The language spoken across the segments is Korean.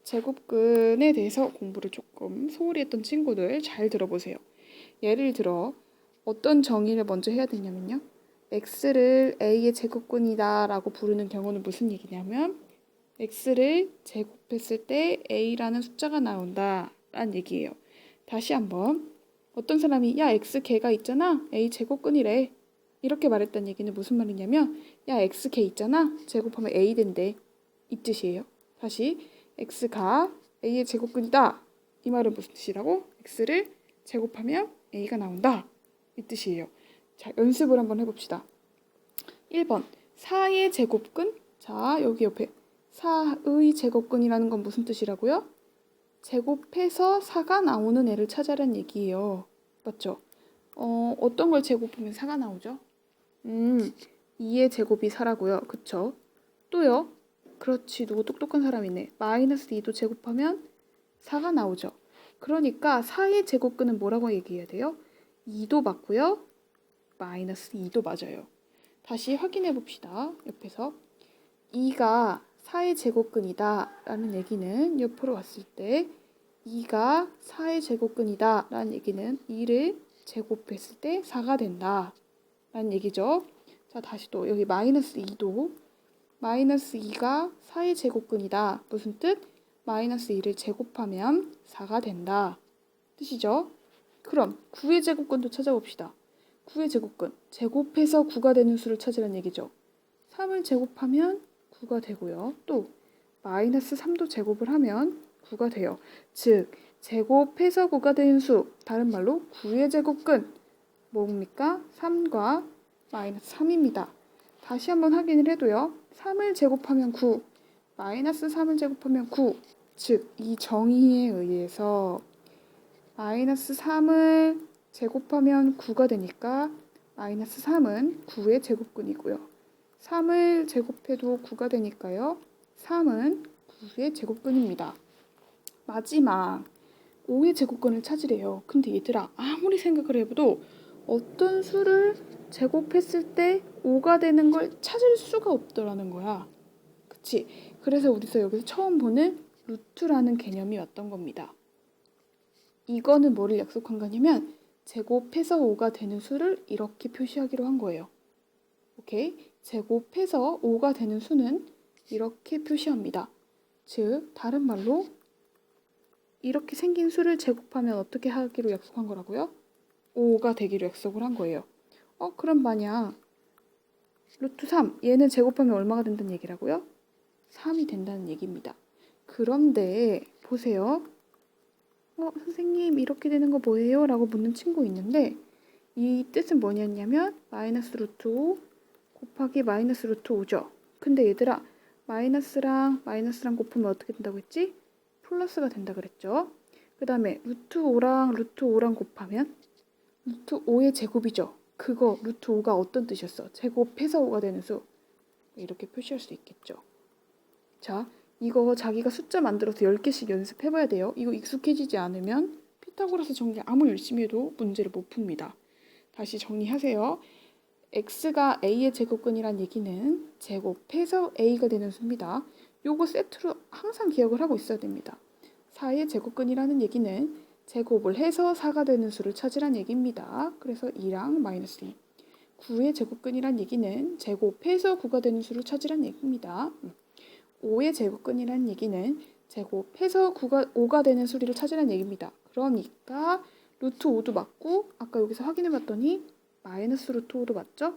제곱근에 대해서 공부를 조금 소홀히 했던 친구들 잘 들어보세요. 예를 들어 어떤 정의를 먼저 해야 되냐면요. x를 a의 제곱근이다 라고 부르는 경우는 무슨 얘기냐면 x를 제곱했을 때 a라는 숫자가 나온다 라는 얘기예요. 다시 한번 어떤 사람이 야 x 개가 있잖아 a 제곱근이래 이렇게 말했다는 얘기는 무슨 말이냐면 야 x 개 있잖아 제곱하면 a 된대 이 뜻이에요. 다시 x가 a의 제곱근이다 이 말은 무슨 뜻이라고? x를 제곱하면 a가 나온다 이 뜻이에요. 자, 연습을 한번 해봅시다. 1번 4의 제곱근. 자, 여기 옆에 4의 제곱근이라는 건 무슨 뜻이라고요? 제곱해서 4가 나오는 애를 찾아라는 얘기예요. 맞죠? 어떤 걸 제곱하면 4가 나오죠? 2의 제곱이 4라고요. 그쵸? 또요? 그렇지. 누구 똑똑한 사람 있네. 마이너스 2도 제곱하면 4가 나오죠. 그러니까 4의 제곱근은 뭐라고 얘기해야 돼요? 2도 맞고요. 마이너스 2도 맞아요. 다시 확인해 봅시다. 옆에서 2가 4의 제곱근이다 라는 얘기는 옆으로 왔을 때 2가 4의 제곱근이다 라는 얘기는 2를 제곱했을 때 4가 된다 라는 얘기죠. 자, 다시 또 여기 마이너스 2도 마이너스 2가 4의 제곱근이다. 무슨 뜻? 마이너스 2를 제곱하면 4가 된다. 뜻이죠? 그럼 9의 제곱근도 찾아봅시다. 9의 제곱근. 제곱해서 9가 되는 수를 찾으라는 얘기죠. 3을 제곱하면 9가 되고요. 또 마이너스 3도 제곱을 하면 9가 돼요. 즉 제곱해서 9가 되는 수. 다른 말로 9의 제곱근. 뭡니까? 3과 마이너스 3입니다. 다시 한번 확인을 해도요. 3을 제곱하면 9, 마이너스 3을 제곱하면 9. 즉, 이 정의에 의해서 마이너스 3을 제곱하면 9가 되니까 마이너스 3은 9의 제곱근이고요. 3을 제곱해도 9가 되니까요. 3은 9의 제곱근입니다. 마지막 5의 제곱근을 찾으래요. 근데 얘들아 아무리 생각을 해봐도 어떤 수를 제곱했을 때 5가 되는 걸 찾을 수가 없더라는 거야. 그치? 그래서 우리가 여기서 처음 보는 루트라는 개념이 왔던 겁니다. 이거는 뭐를 약속한 거냐면 제곱해서 5가 되는 수를 이렇게 표시하기로 한 거예요. 오케이? 제곱해서 5가 되는 수는 이렇게 표시합니다. 즉, 다른 말로 이렇게 생긴 수를 제곱하면 어떻게 하기로 약속한 거라고요? 5가 되기로 약속을 한 거예요. 그럼 만약 루트 3, 얘는 제곱하면 얼마가 된다는 얘기라고요? 3이 된다는 얘기입니다. 그런데 보세요. 선생님 이렇게 되는 거 뭐예요? 라고 묻는 친구 있는데 이 뜻은 뭐냐면 마이너스 루트 5 곱하기 마이너스 루트 5죠. 근데 얘들아 마이너스랑 마이너스랑 곱하면 어떻게 된다고 했지? 플러스가 된다 그랬죠. 그 다음에 루트 5랑 루트 5랑 곱하면 루트 5의 제곱이죠. 그거 루트 5가 어떤 뜻이었어? 제곱해서 5가 되는 수. 이렇게 표시할 수 있겠죠. 자, 이거 자기가 숫자 만들어서 10개씩 연습해봐야 돼요. 이거 익숙해지지 않으면 피타고라스 정리 아무리 열심히 해도 문제를 못 풉니다. 다시 정리하세요. x가 a의 제곱근이란 얘기는 제곱해서 a가 되는 수입니다. 요거 세트로 항상 기억을 하고 있어야 됩니다. 4의 제곱근이라는 얘기는 제곱을 해서 4가 되는 수를 찾으란 얘기입니다. 그래서 2랑 마이너스 2. 9의 제곱근이란 얘기는 제곱해서 9가 되는 수를 찾으란 얘기입니다. 5의 제곱근이란 얘기는 제곱해서 5가 되는 수를 찾으란 얘기입니다. 그러니까 루트 5도 맞고 아까 여기서 확인해 봤더니 마이너스 루트 5도 맞죠?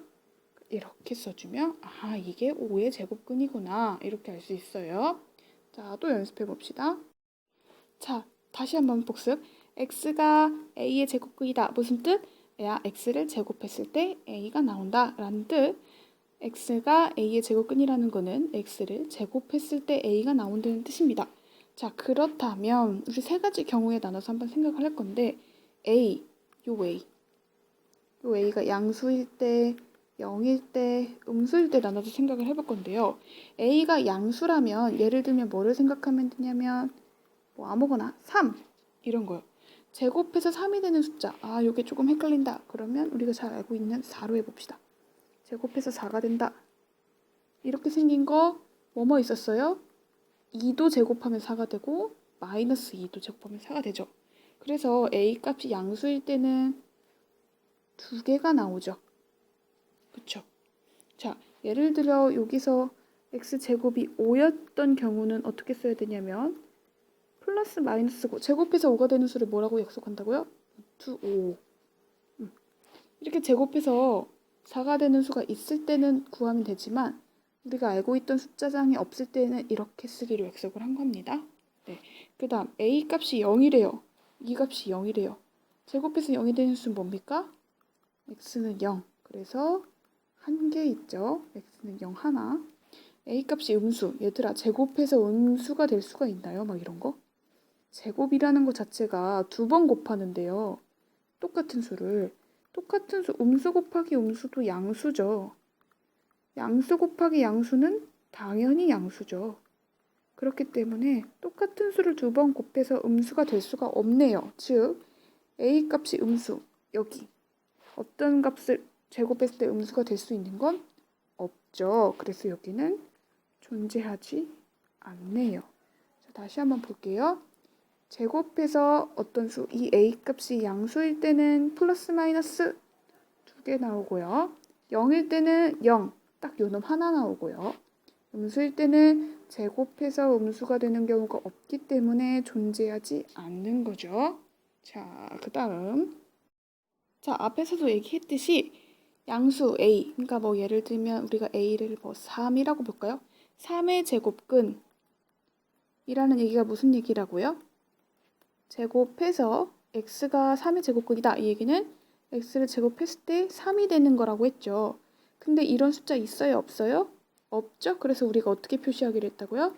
이렇게 써주면 이게 5의 제곱근이구나 이렇게 알 수 있어요. 자, 또 연습해 봅시다. 자, 다시 한번 복습. x가 a의 제곱근이다. 무슨 뜻? 야, x를 제곱했을 때 a가 나온다 라는 뜻. x가 a의 제곱근이라는 거는 x를 제곱했을 때 a가 나온다는 뜻입니다. 자, 그렇다면 우리 세 가지 경우에 나눠서 한번 생각을 할 건데 a, 요 a가 양수일 때, 0일 때, 음수일 때 나눠서 생각을 해볼 건데요. a가 양수라면 예를 들면 뭐를 생각하면 되냐면 아무거나 3 이런 거요. 제곱해서 3이 되는 숫자. 요게 조금 헷갈린다. 그러면 우리가 잘 알고 있는 4로 해봅시다. 제곱해서 4가 된다. 이렇게 생긴 거 뭐뭐 있었어요? 2도 제곱하면 4가 되고 마이너스 2도 제곱하면 4가 되죠. 그래서 a 값이 양수일 때는 2개가 나오죠. 그쵸? 자, 예를 들어 여기서 x제곱이 5였던 경우는 어떻게 써야 되냐면 플러스 마이너스고 제곱해서 5가 되는 수를 뭐라고 약속한다고요? 루트 5. 이렇게 제곱해서 4가 되는 수가 있을 때는 구하면 되지만 우리가 알고 있던 숫자장이 없을 때는 이렇게 쓰기로 약속을 한 겁니다. 네. 그 다음 a 값이 0이래요. 이 값이 0이래요. 제곱해서 0이 되는 수는 뭡니까? x는 0. 그래서 한 개 있죠. x는 0 하나. a 값이 음수. 얘들아 제곱해서 음수가 될 수가 있나요? 막 이런 거. 제곱이라는 것 자체가 2번 곱하는데요. 똑같은 수를. 똑같은 수 음수 곱하기 음수도 양수죠. 양수 곱하기 양수는 당연히 양수죠. 그렇기 때문에 똑같은 수를 2번 곱해서 음수가 될 수가 없네요. 즉 a 값이 음수, 여기 어떤 값을 제곱했을 때 음수가 될 수 있는 건 없죠. 그래서 여기는 존재하지 않네요. 자, 다시 한번 볼게요. 제곱해서 어떤 수, 이 a 값이 양수일 때는 플러스 마이너스 2개 나오고요. 0일 때는 0, 딱 요놈 하나 나오고요. 음수일 때는 제곱해서 음수가 되는 경우가 없기 때문에 존재하지 않는 거죠. 자, 그 다음. 자, 앞에서도 얘기했듯이 양수 a, 그러니까 뭐 예를 들면 우리가 a를 뭐 3이라고 볼까요? 3의 제곱근 이라는 얘기가 무슨 얘기라고요? 제곱해서 x가 3의 제곱근이다. 이 얘기는 x를 제곱했을 때 3이 되는 거라고 했죠. 근데 이런 숫자 있어요? 없어요? 없죠? 그래서 우리가 어떻게 표시하기로 했다고요?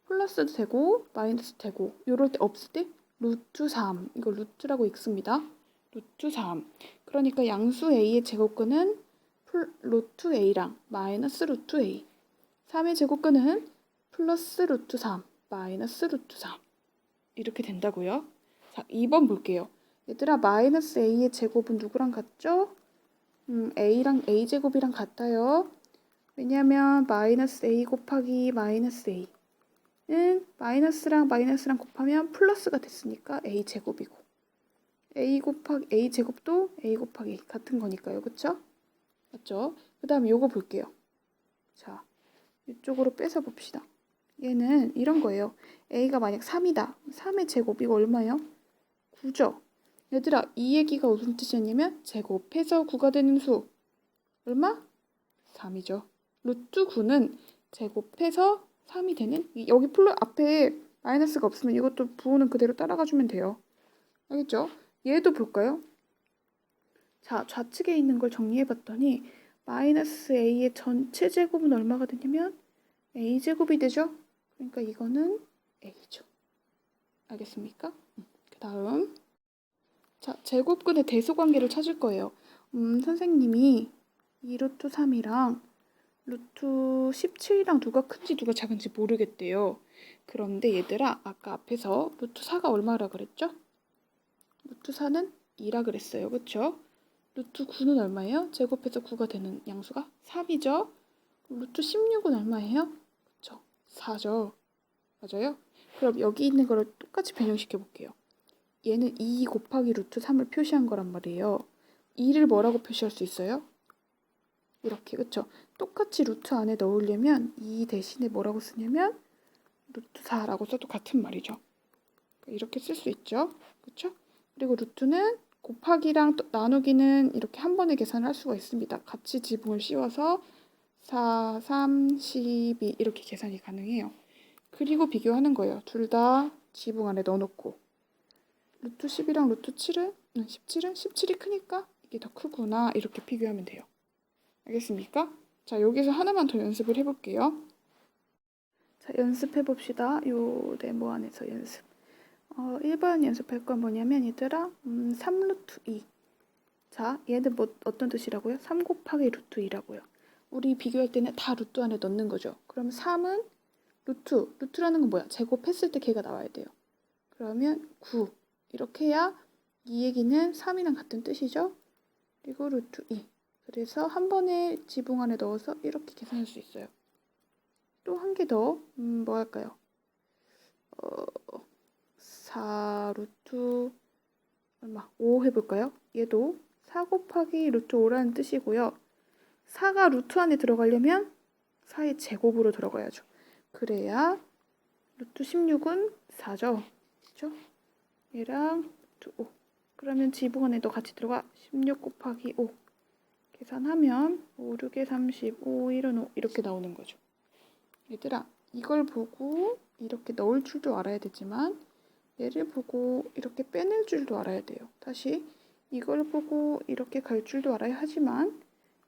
플러스도 되고 마이너스 되고 이럴 때 없을 때 루트 3. 이거 루트라고 읽습니다. 루트 3. 그러니까 양수 a의 제곱근은 루트 a랑 마이너스 루트 a. 3의 제곱근은 플러스 루트 3, 마이너스 루트 3. 이렇게 된다고요. 자, 2번 볼게요. 얘들아, 마이너스 a의 제곱은 누구랑 같죠? a랑 a제곱이랑 같아요. 왜냐면 마이너스 a 곱하기 마이너스 a는 마이너스랑 마이너스랑 곱하면 플러스가 됐으니까 a제곱이고 a 곱하기 a제곱도 a 곱하기 a 같은 거니까요. 그쵸? 맞죠? 그 다음에 요거 볼게요. 자, 이쪽으로 빼서 봅시다. 얘는 이런 거예요. a가 만약 3이다. 3의 제곱 이거 얼마예요? 9죠. 얘들아 이 얘기가 무슨 뜻이었냐면 제곱해서 9가 되는 수 얼마? 3이죠. 루트 9는 제곱해서 3이 되는 여기 플러 앞에 마이너스가 없으면 이것도 부호는 그대로 따라가주면 돼요. 알겠죠? 얘도 볼까요? 자, 좌측에 있는 걸 정리해봤더니 마이너스 a의 전체 제곱은 얼마가 되냐면 a제곱이 되죠? 그러니까 이거는 a죠. 알겠습니까? 그 다음 자, 제곱근의 대소관계를 찾을 거예요. 선생님이 2루트 3이랑 루트 17이랑 누가 큰지 누가 작은지 모르겠대요. 그런데 얘들아 아까 앞에서 루트 4가 얼마라 그랬죠? 루트 4는 2라 그랬어요. 그쵸? 루트 9는 얼마예요? 제곱해서 9가 되는 양수가 3이죠? 루트 16은 얼마예요? 그쵸? 4죠. 맞아요? 그럼 여기 있는 거를 똑같이 변형시켜 볼게요. 얘는 2 곱하기 루트 3을 표시한 거란 말이에요. 2를 뭐라고 표시할 수 있어요? 이렇게, 그쵸? 똑같이 루트 안에 넣으려면 2 대신에 뭐라고 쓰냐면 루트 4라고 써도 같은 말이죠. 이렇게 쓸 수 있죠. 그쵸? 그리고 루트는 곱하기랑 나누기는 이렇게 한 번에 계산을 할 수가 있습니다. 같이 지붕을 씌워서 4, 3, 12 이렇게 계산이 가능해요. 그리고 비교하는 거예요. 둘 다 지붕 안에 넣어놓고 루트 10이랑 루트 7은 17은 17이 크니까 이게 더 크구나 이렇게 비교하면 돼요. 알겠습니까? 자, 여기서 하나만 더 연습을 해볼게요. 자, 연습해 봅시다. 요 네모 안에서 연습. 1번 연습할 건 뭐냐면 얘들아 3루트 2. 자, 얘는 뭐 어떤 뜻이라고요? 3 곱하기 루트 2라고요. 우리 비교할 때는 다 루트 안에 넣는 거죠. 그럼 3은 루트라는 건 뭐야? 제곱했을 때 걔가 나와야 돼요. 그러면 9. 이렇게 해야 이 얘기는 3이랑 같은 뜻이죠. 그리고 루트 2. 그래서 한 번에 지붕 안에 넣어서 이렇게 계산할 수 있어요. 또 한 개 더, 뭐 할까요? 4 루트 얼마? 5 해볼까요? 얘도 4 곱하기 루트 5라는 뜻이고요. 4가 루트 안에 들어가려면 4의 제곱으로 들어가야죠. 그래야 루트 16은 4죠. 그렇죠? 얘랑 루트 5. 그러면 지붕 안에도 같이 들어가. 16 곱하기 5. 계산하면 5, 6에 30, 5, 1은 5 이렇게 나오는 거죠. 얘들아, 이걸 보고 이렇게 넣을 줄도 알아야 되지만 얘를 보고 이렇게 빼낼 줄도 알아야 돼요. 다시 이걸 보고 이렇게 갈 줄도 알아야 하지만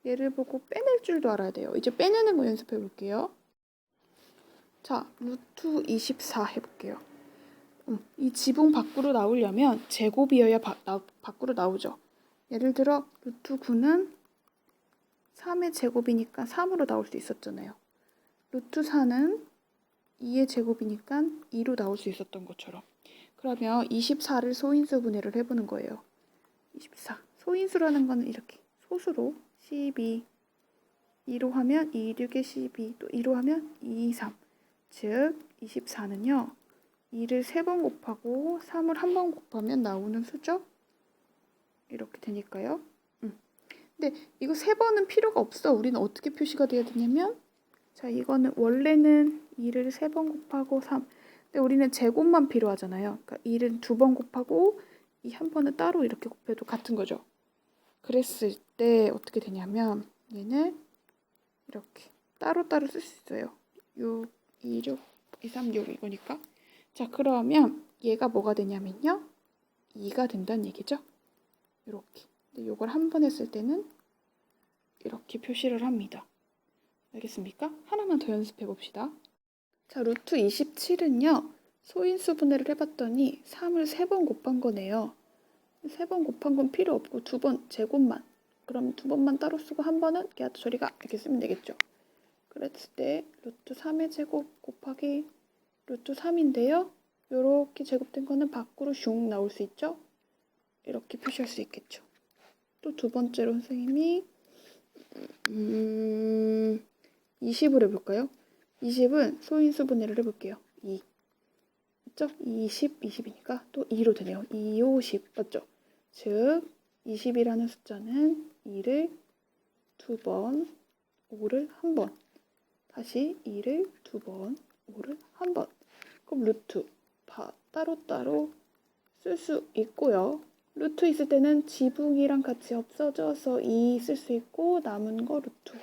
얘를 보고 빼낼 줄도 알아야 돼요. 이제 빼내는 거 연습해 볼게요. 자, 루트 24 해볼게요. 이 지붕 밖으로 나오려면 제곱이어야 밖으로 나오죠. 예를 들어 루트 9는 3의 제곱이니까 3으로 나올 수 있었잖아요. 루트 4는 2의 제곱이니까 2로 나올 수 있었던 것처럼. 그러면 24를 소인수 분해를 해보는 거예요. 24. 소인수라는 거는 이렇게 소수로 12. 2로 하면 2, 6에 12. 또 2로 하면 2, 3. 즉 24는요. 2를 3번 곱하고 3을 1번 곱하면 나오는 수죠. 이렇게 되니까요. 근데 이거 3번은 필요가 없어. 우리는 어떻게 표시가 돼야 되냐면 자, 이거는 원래는 2를 3번 곱하고 3. 근데 우리는 제곱만 필요하잖아요. 그러니까 2를 2번 곱하고 이 한 번은 따로 이렇게 곱해도 같은 거죠. 그랬을 때 어떻게 되냐면 얘는 이렇게 따로따로 쓸 수 있어요. 6, 2, 6, 2, 3, 6 이거니까. 자, 그러면 얘가 뭐가 되냐면요. 2가 된다는 얘기죠. 이렇게. 근데 이걸 한 번 했을 때는 이렇게 표시를 합니다. 알겠습니까? 하나만 더 연습해 봅시다. 자, 루트 27은요. 소인수 분해를 해봤더니 3을 3번 곱한 거네요. 3번 곱한 건 필요 없고 2번 제곱만. 그럼 2번만 따로 쓰고 한 번은 야도 처리가 이렇게 쓰면 되겠죠. 그랬을 때 루트 3의 제곱 곱하기 루트 3인데요. 이렇게 제곱된 거는 밖으로 슝 나올 수 있죠. 이렇게 표시할 수 있겠죠. 또 두 번째로 선생님이 20을 해볼까요? 20은 소인수 분해를 해볼게요. 2. 맞죠? 20, 20이니까 또 2로 되네요. 2, 5, 10. 맞죠? 즉 20이라는 숫자는 2를 2번, 5를 1번. 다시 2를 2번, 5를 1번. 그럼 루트 따로따로 쓸 수 있고요. 루트 있을 때는 지붕이랑 같이 없어져서 2 쓸 수 있고 남은 거 루트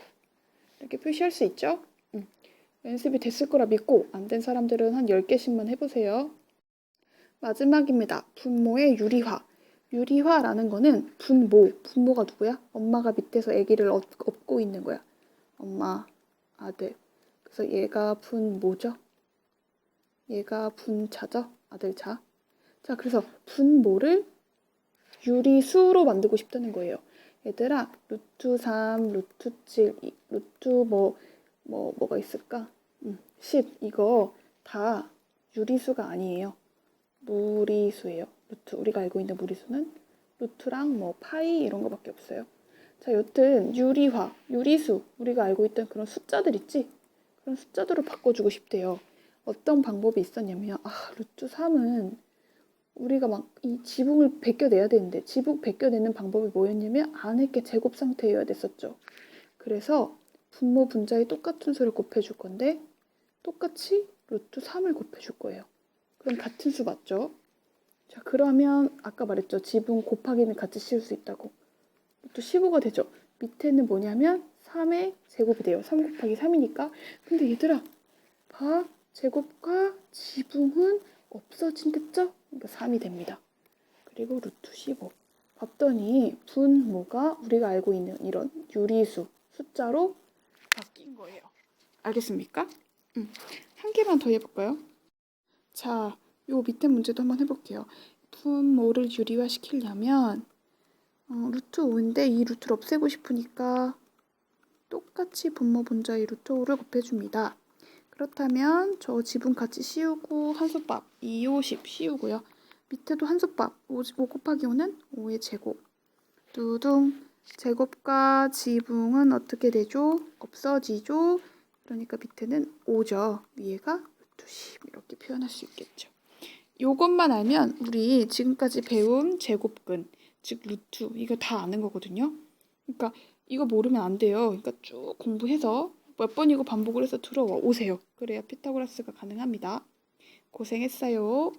이렇게 표시할 수 있죠? 연습이 됐을 거라 믿고 안 된 사람들은 한 10개씩만 해보세요. 마지막입니다. 분모의 유리화. 유리화라는 거는 분모가 누구야? 엄마가 밑에서 아기를 업고 있는 거야. 엄마, 아들. 그래서 얘가 분모죠? 얘가 분자죠? 아들 자. 자, 그래서 분모를 유리수로 만들고 싶다는 거예요. 얘들아, 루트 3, 루트 7, 루트 뭐가 있을까? 10. 이거 다 유리수가 아니에요. 무리수예요. 루트. 우리가 알고 있는 무리수는 루트랑 뭐 파이 이런 거밖에 없어요. 자, 여튼 유리화, 유리수. 우리가 알고 있던 그런 숫자들 있지? 그런 숫자들로 바꿔주고 싶대요. 어떤 방법이 있었냐면 루트 3은 우리가 막 이 지붕을 벗겨내야 되는데 지붕 벗겨내는 방법이 뭐였냐면 안에 게 제곱 상태여야 됐었죠. 그래서 분모 분자에 똑같은 수를 곱해줄 건데 똑같이 루트 3을 곱해줄 거예요. 그럼 같은 수 맞죠? 자, 그러면 아까 말했죠. 지붕 곱하기는 같이 씌울 수 있다고. 루트 15가 되죠. 밑에는 뭐냐면 3의 제곱이 돼요. 3 곱하기 3이니까. 근데 얘들아, 봐. 제곱과 지붕은 없어진댔죠? 그러니까 3이 됩니다. 그리고 루트 15. 봤더니 분모가 우리가 알고 있는 이런 유리수 숫자로 바뀐 거예요. 알겠습니까? 한 개만 더 해볼까요? 자, 요 밑에 문제도 한번 해볼게요. 분모를 유리화 시키려면 루트 5인데 이 루트를 없애고 싶으니까 똑같이 분모 분자의 루트 5를 곱해줍니다. 그렇다면 저 지분 같이 씌우고 한솥밥 2, 5, 10 씌우고요. 밑에도 한솥밥 5 곱하기 5는 5의 제곱. 두둥. 제곱과 지붕은 어떻게 되죠? 없어지죠? 그러니까 밑에는 5죠. 위에가 루트 10 이렇게 표현할 수 있겠죠. 요것만 알면 우리 지금까지 배운 제곱근, 즉 루트 이거 다 아는 거거든요. 그러니까 이거 모르면 안 돼요. 그러니까 쭉 공부해서 몇 번이고 반복을 해서 들어오세요. 그래야 피타고라스가 가능합니다. 고생했어요.